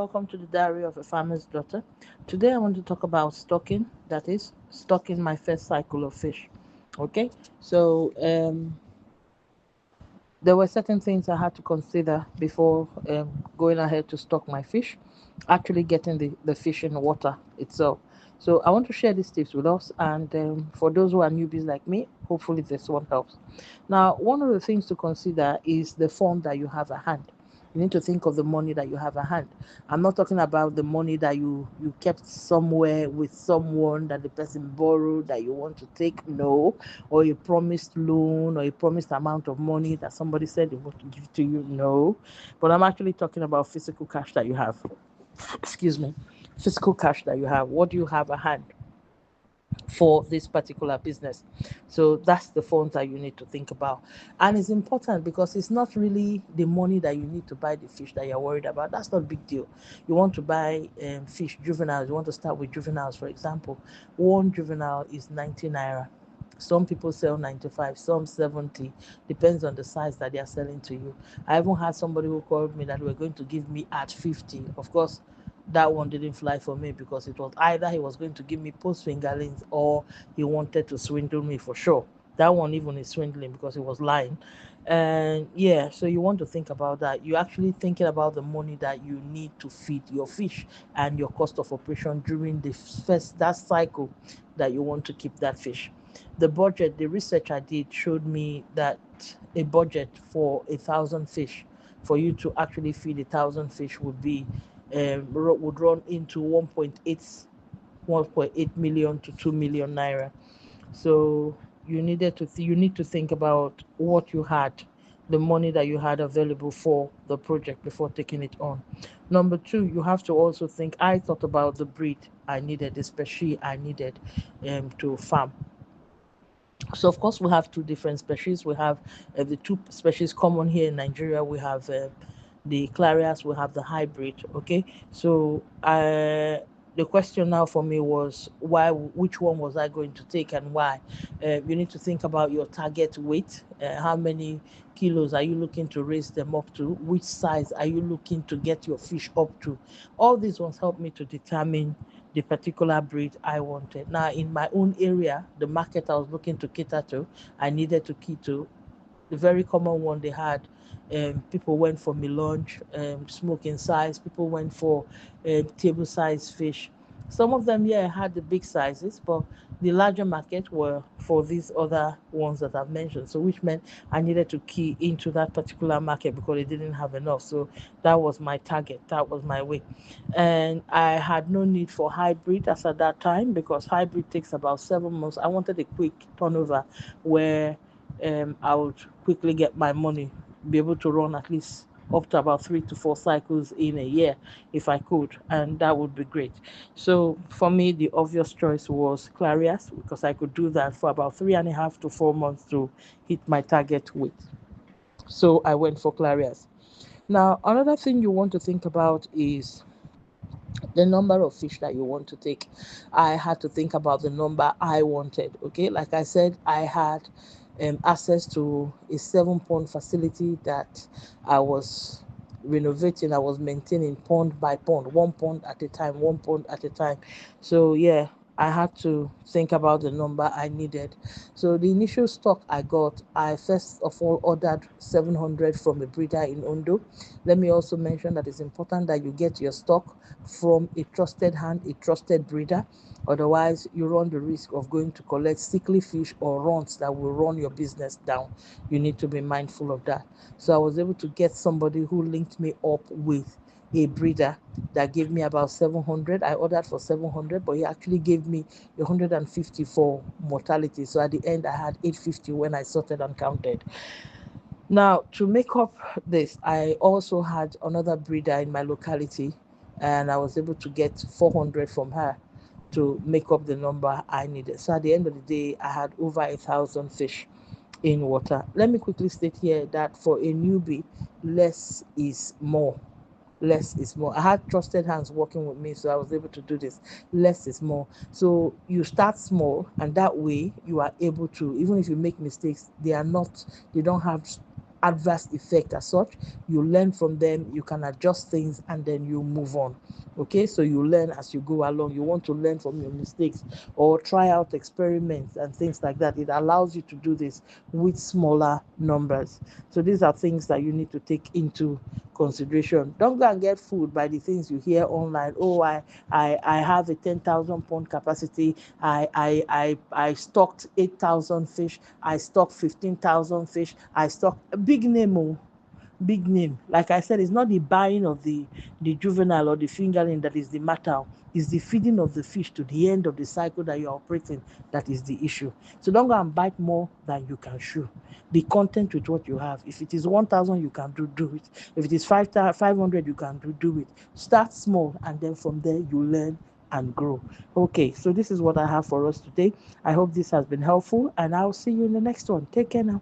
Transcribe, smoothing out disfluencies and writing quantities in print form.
Welcome to the Diary of a Farmer's Daughter. Today I want to talk about stocking, that is, stocking my first cycle of fish. Okay, so there were certain things I had to consider before going ahead to stock my fish, actually getting the fish in the water itself. So I want to share these tips with us, and for those who are newbies like me, hopefully this one helps. Now, one of the things to consider is the fund that you have at hand. You need to think of the money that you have at hand. I'm not talking about the money that you kept somewhere with someone that the person borrowed that you want to take. No, or a promised loan or a promised amount of money that somebody said they want to give to you. No, but I'm actually talking about physical cash that you have. Excuse me, physical cash that you have. What do you have at hand for this particular business? So that's the funds that you need to think about. And it's important because it's not really the money that you need to buy the fish that you're worried about. That's not a big deal. You want to buy fish, juveniles. You want to start with juveniles, for example. One juvenile is 90 naira. Some people sell 95, some 70, depends on the size that they are selling to you. I even had somebody who called me that they were going to give me at 50. Of course, that one didn't fly for me because it was either he was going to give me post fingerlings or he wanted to swindle me for sure. That one even is swindling because he was lying. And yeah, so you want to think about that. You're actually thinking about the money that you need to feed your fish and your cost of operation during the first that cycle that you want to keep that fish. The budget, the research I did showed me that a budget for 1,000 fish, for you to actually feed 1,000 fish, would be would run into 1.8 million to 2 million naira. So you need to think about what you had, the money that you had available for the project before taking it on. Number two, you have to also think. I thought about the breed I needed, the species I needed to farm. So of course we have two different species. We have the two species common here in Nigeria. We have the clarias, we have the hybrid. Okay, so the question now for me was why, which one was I going to take and why. You need to think about your target weight. How many kilos are you looking to raise them up to? Which size are you looking to get your fish up to? All these ones help me to determine the particular breed I wanted. Now, in my own area, the market I was looking to cater to, I needed to key to the very common one they had. People went for melange, smoking size. People went for table size fish. Some of them, yeah, had the big sizes, but the larger market were for these other ones that I've mentioned. So, which meant I needed to key into that particular market because they didn't have enough. So, that was my target. That was my way. And I had no need for hybrid as at that time because hybrid takes about 7 months. I wanted a quick turnover where I would quickly get my money, be able to run at least up to about 3 to 4 cycles in a year if I could, and that would be great. So for me, the obvious choice was Clarias because I could do that for about 3.5 to 4 months to hit my target weight. So I went for Clarias. Now, another thing you want to think about is the number of fish that you want to take. I had to think about the number I wanted. Okay, like I said, I had access to a 7 pond facility that I was renovating. I was maintaining pond by pond, 1 pond at a time, 1 pond at a time. So yeah, I had to think about the number I needed. So the initial stock I got, I first of all ordered 700 from a breeder in Ondo. Let me also mention that it's important that you get your stock from a trusted hand, a trusted breeder. Otherwise, you run the risk of going to collect sickly fish or runs that will run your business down. You need to be mindful of that. So I was able to get somebody who linked me up with a breeder that gave me about 700. I ordered for 700, but he actually gave me 150 for mortality. So at the end, I had 850 when I sorted and counted. Now, to make up this, I also had another breeder in my locality, and I was able to get 400 from her to make up the number I needed. So at the end of the day, I had over 1,000 fish in water. Let me quickly state here that for a newbie, less is more. Less is more. I had trusted hands working with me, so I was able to do this. Less is more. So you start small, and that way you are able to, even if you make mistakes, they don't have adverse effect as such. You learn from them, you can adjust things, and then you move on. Okay, so you learn as you go along. You want to learn from your mistakes or try out experiments and things like that. It allows you to do this with smaller numbers. So these are things that you need to take into consideration. Don't go and get food by the things you hear online. Oh, I have a 10,000 pound capacity. I stocked 8,000 fish. I stocked 15,000 fish. I stocked a big name. Oh, big name. Like I said, it's not the buying of the juvenile or the fingerling that is the matter. It's the feeding of the fish to the end of the cycle that you're operating that is the issue. So don't go and bite more than you can chew. Be content with what you have. If it is 1,000, you can do it. If it is 500, you can do it. Start small, and then from there you learn and grow. Okay, so this is what I have for us today. I hope this has been helpful, and I'll see you in the next one. Take care now.